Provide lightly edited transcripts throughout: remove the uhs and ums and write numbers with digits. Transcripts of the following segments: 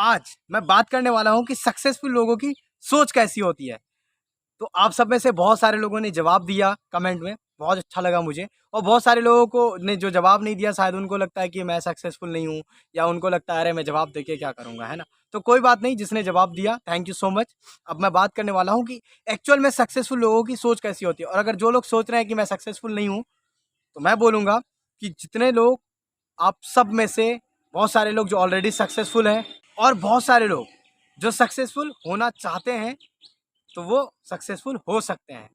आज मैं बात करने वाला हूँ कि सक्सेसफुल लोगों की सोच कैसी होती है। तो आप सब में से बहुत सारे लोगों ने जवाब दिया कमेंट में, बहुत अच्छा लगा मुझे। और बहुत सारे लोगों को ने जो जवाब नहीं दिया, शायद उनको लगता है कि मैं सक्सेसफुल नहीं हूँ, या उनको लगता है अरे मैं जवाब देके क्या करूँगा, है ना? तो कोई बात नहीं, जिसने जवाब दिया थैंक यू सो मच। अब मैं बात करने वाला हूँ कि एक्चुअल में सक्सेसफुल लोगों की सोच कैसी होती है। और अगर जो लोग सोच रहे हैं कि मैं सक्सेसफुल नहीं हूँ, तो मैं बोलूँगा कि जितने लोग आप सब में से बहुत सारे लोग जो ऑलरेडी सक्सेसफुल हैं, और बहुत सारे लोग जो सक्सेसफुल होना चाहते हैं, तो वो सक्सेसफुल हो सकते हैं।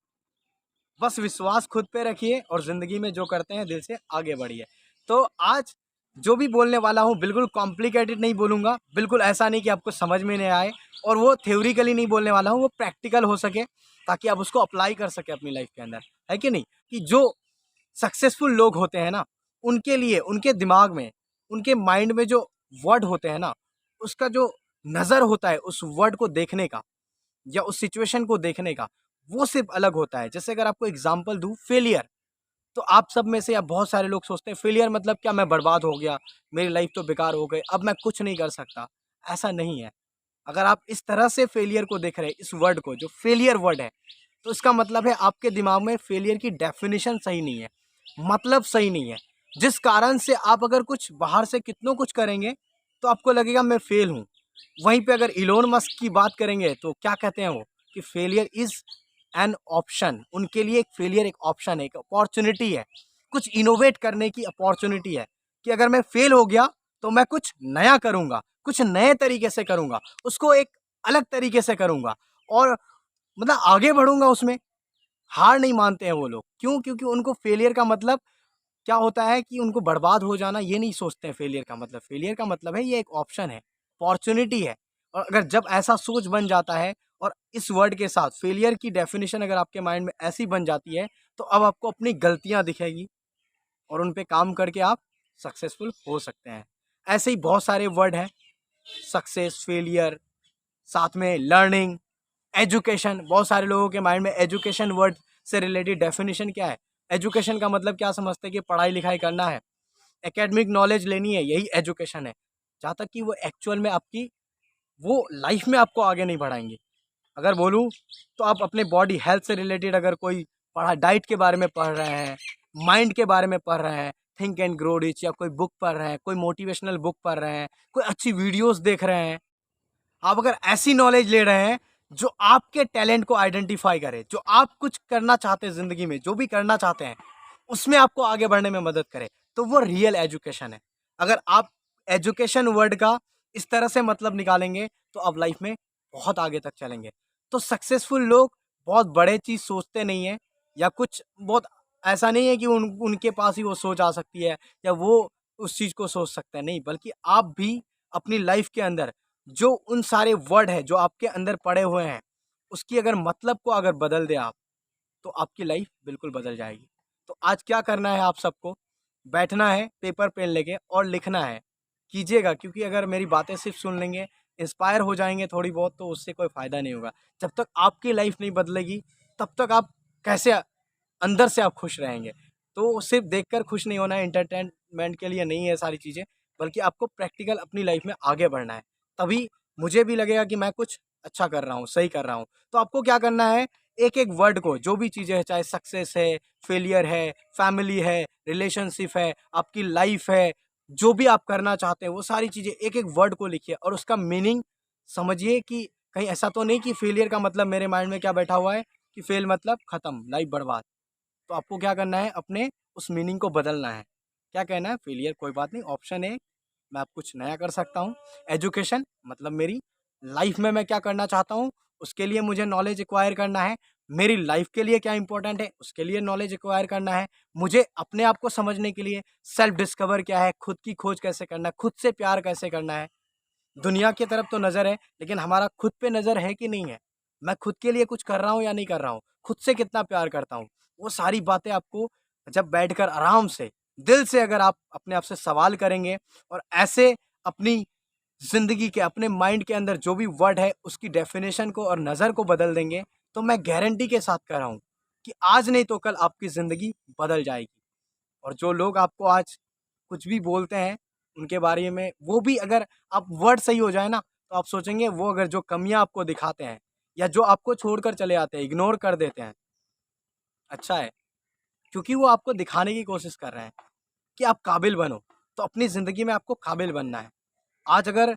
बस विश्वास खुद पे रखिए और ज़िंदगी में जो करते हैं दिल से आगे बढ़िए। तो आज जो भी बोलने वाला हूँ बिल्कुल कॉम्प्लिकेटेड नहीं बोलूँगा, बिल्कुल ऐसा नहीं कि आपको समझ में नहीं आए, और वो थ्योरिकली नहीं बोलने वाला हूँ, वो प्रैक्टिकल हो सके ताकि आप उसको अप्लाई कर सकें अपनी लाइफ के अंदर, है कि नहीं? कि जो सक्सेसफुल लोग होते हैं ना, उनके लिए उनके दिमाग में, उनके माइंड में जो वर्ड होते हैं ना, उसका जो नज़र होता है उस वर्ड को देखने का या उस सिचुएशन को देखने का, वो सिर्फ अलग होता है। जैसे अगर आपको एग्जांपल दूँ, फेलियर, तो आप सब में से या बहुत सारे लोग सोचते हैं फेलियर मतलब क्या, मैं बर्बाद हो गया, मेरी लाइफ तो बेकार हो गई, अब मैं कुछ नहीं कर सकता। ऐसा नहीं है। अगर आप इस तरह से फेलियर को देख रहे हैं, इस वर्ड को जो फेलियर वर्ड है, तो इसका मतलब है आपके दिमाग में फेलियर की डेफिनेशन सही नहीं है, मतलब सही नहीं है। जिस कारण से आप अगर कुछ बाहर से कितनों कुछ करेंगे, तो आपको लगेगा मैं फेल हूँ। वहीं पे अगर इलोन मस्क की बात करेंगे, तो क्या कहते हैं वो, कि फेलियर इज़ एन ऑप्शन। उनके लिए एक फेलियर एक ऑप्शन है, एक अपॉर्चुनिटी है, कुछ इनोवेट करने की अपॉर्चुनिटी है, कि अगर मैं फेल हो गया, तो मैं कुछ नया करूँगा, कुछ नए तरीके से करूँगा, उसको एक अलग तरीके से करूँगा, और मतलब आगे बढ़ूँगा उसमें। हार नहीं मानते हैं वो लोग। क्यों? क्योंकि उनको फेलियर का मतलब क्या होता है कि उनको बर्बाद हो जाना, ये नहीं सोचते हैं फेलियर का मतलब। फेलियर का मतलब है ये एक ऑप्शन है, अपॉर्च्युनिटी है। और अगर जब ऐसा सोच बन जाता है, और इस वर्ड के साथ फेलियर की डेफिनिशन अगर आपके माइंड में ऐसी बन जाती है, तो अब आपको अपनी गलतियाँ दिखेगी और उन पे काम करके आप सक्सेसफुल हो सकते हैं। ऐसे ही बहुत सारे वर्ड हैं, सक्सेस, फेलियर, साथ में लर्निंग, एजुकेशन। बहुत सारे लोगों के माइंड में एजुकेशन वर्ड से रिलेटेड डेफिनेशन क्या है? एजुकेशन का मतलब क्या समझते हैं कि पढ़ाई लिखाई करना है, एकेडमिक नॉलेज लेनी है, यही एजुकेशन है। जहाँ तक कि वो एक्चुअल में आपकी वो लाइफ में आपको आगे नहीं बढ़ाएंगे। अगर बोलूँ, तो आप अपने बॉडी हेल्थ से रिलेटेड अगर कोई पढ़ा, डाइट के बारे में पढ़ रहे हैं, माइंड के बारे में पढ़ रहे हैं, थिंक एंड ग्रो रिच, या कोई बुक पढ़ रहे हैं, कोई मोटिवेशनल बुक पढ़ रहे हैं, कोई अच्छी वीडियोस देख रहे हैं, आप अगर ऐसी नॉलेज ले रहे हैं जो आपके टैलेंट को आइडेंटिफाई करे, जो आप कुछ करना चाहते हैं ज़िंदगी में, जो भी करना चाहते हैं, उसमें आपको आगे बढ़ने में मदद करे, तो वो रियल एजुकेशन है। अगर आप एजुकेशन वर्ड का इस तरह से मतलब निकालेंगे, तो आप लाइफ में बहुत आगे तक चलेंगे। तो सक्सेसफुल लोग बहुत बड़े चीज़ सोचते नहीं हैं, या कुछ बहुत ऐसा नहीं है कि उनके पास ही वो सोच आ सकती है, या वो उस चीज़ को सोच सकते हैं, नहीं, बल्कि आप भी अपनी लाइफ के अंदर जो उन सारे वर्ड हैं जो आपके अंदर पड़े हुए हैं, उसकी अगर मतलब को अगर बदल दें आप, तो आपकी लाइफ बिल्कुल बदल जाएगी। तो आज क्या करना है आप सबको? बैठना है पेपर पेन लेके और लिखना है। कीजिएगा, क्योंकि अगर मेरी बातें सिर्फ़ सुन लेंगे, इंस्पायर हो जाएँगे थोड़ी बहुत, तो उससे कोई फ़ायदा नहीं होगा। जब तक आपकी लाइफ नहीं बदलेगी, तब तक आप कैसे अंदर से आप खुश रहेंगे। तो सिर्फ़ देखकर खुश नहीं होना है, एंटरटेनमेंट के लिए नहीं है सारी चीज़ें, बल्कि आपको प्रैक्टिकल अपनी लाइफ में आगे बढ़ना है। तभी मुझे भी लगेगा कि मैं कुछ अच्छा कर रहा हूँ, सही कर रहा हूँ। तो आपको क्या करना है, एक-एक वर्ड को, जो भी चीज़ें हैं, चाहे सक्सेस है, फेलियर है, फैमिली है, रिलेशनशिप है, आपकी लाइफ है, जो भी आप करना चाहते हैं, वो सारी चीज़ें एक-एक वर्ड को लिखिए और उसका मीनिंग समझिए। कि कहीं ऐसा तो नहीं कि फेलियर का मतलब मेरे माइंड में क्या बैठा हुआ है कि फेल मतलब खत्म, लाइफ बर्बाद। तो आपको क्या करना है, अपने उस मीनिंग को बदलना है। क्या कहना है, फेलियर कोई बात नहीं, ऑप्शन है, मैं अब कुछ नया कर सकता हूँ। एजुकेशन मतलब मेरी लाइफ में मैं क्या करना चाहता हूँ, उसके लिए मुझे नॉलेज एक्वायर करना है। मेरी लाइफ के लिए क्या इंपॉर्टेंट है, उसके लिए नॉलेज एक्वायर करना है। मुझे अपने आप को समझने के लिए सेल्फ डिस्कवर क्या है, खुद की खोज कैसे करना है, खुद से प्यार कैसे करना है। दुनिया की तरफ तो नज़र है, लेकिन हमारा खुद पे नज़र है कि नहीं है? मैं खुद के लिए कुछ कर रहा हूँ या नहीं कर रहा हूँ? खुद से कितना प्यार करता हूँ? वो सारी बातें आपको जब बैठकर आराम से, दिल से अगर आप अपने आप से सवाल करेंगे, और ऐसे अपनी ज़िंदगी के, अपने माइंड के अंदर जो भी वर्ड है, उसकी डेफ़िनेशन को और नज़र को बदल देंगे, तो मैं गारंटी के साथ कह रहा हूँ कि आज नहीं तो कल आपकी ज़िंदगी बदल जाएगी। और जो लोग आपको आज कुछ भी बोलते हैं, उनके बारे में वो भी अगर आप वर्ड सही हो जाए ना, तो आप सोचेंगे वो अगर जो कमियाँ आपको दिखाते हैं या जो आपको छोड़कर चले आते हैं, इग्नोर कर देते हैं, अच्छा है, क्योंकि वो आपको दिखाने की कोशिश कर रहे हैं कि आप काबिल बनो। तो अपनी ज़िंदगी में आपको काबिल बनना है। आज अगर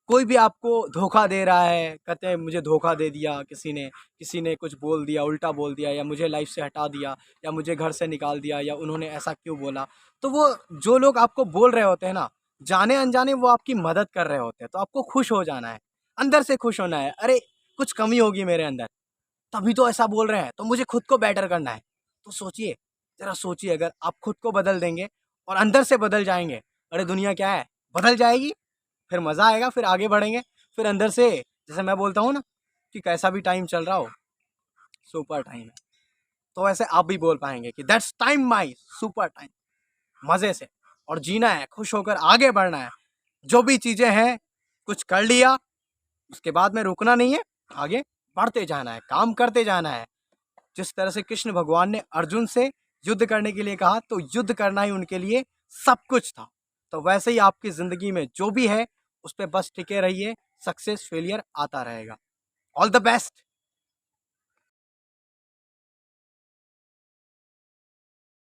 कोई भी आपको धोखा दे रहा है, कहते हैं मुझे धोखा दे दिया किसी ने कुछ बोल दिया, उल्टा बोल दिया, या मुझे लाइफ से हटा दिया, या मुझे घर से निकाल दिया, या उन्होंने ऐसा क्यों बोला, तो वो जो लोग आपको बोल रहे होते हैं ना, जाने अनजाने वो आपकी मदद कर रहे होते हैं। तो आपको खुश हो जाना है, अंदर से खुश होना है। अरे कुछ कमी होगी मेरे अंदर, तभी तो ऐसा बोल रहे हैं, तो मुझे खुद को बेटर करना है। तो सोचिए, ज़रा सोचिए, अगर आप खुद को बदल देंगे और अंदर से बदल जाएँगे, अरे दुनिया क्या है, बदल जाएगी। फिर मज़ा आएगा, फिर आगे बढ़ेंगे। फिर अंदर से, जैसे मैं बोलता हूँ ना कि कैसा भी टाइम चल रहा हो, सुपर टाइम है। तो वैसे आप भी बोल पाएँगे कि that's time my super time. मज़े से और जीना है, खुश होकर आगे बढ़ना है। जो भी चीज़ें हैं, कुछ कर लिया, उसके बाद में रुकना नहीं है, आगे बढ़ते जाना है, काम करते जाना है। जिस तरह से कृष्ण भगवान ने अर्जुन से युद्ध करने के लिए कहा, तो युद्ध करना ही उनके लिए सब कुछ था। तो वैसे ही आपकी ज़िंदगी में जो भी है, उस पे बस टिके रहिए, सक्सेस, फेलियर आता रहेगा। All the best.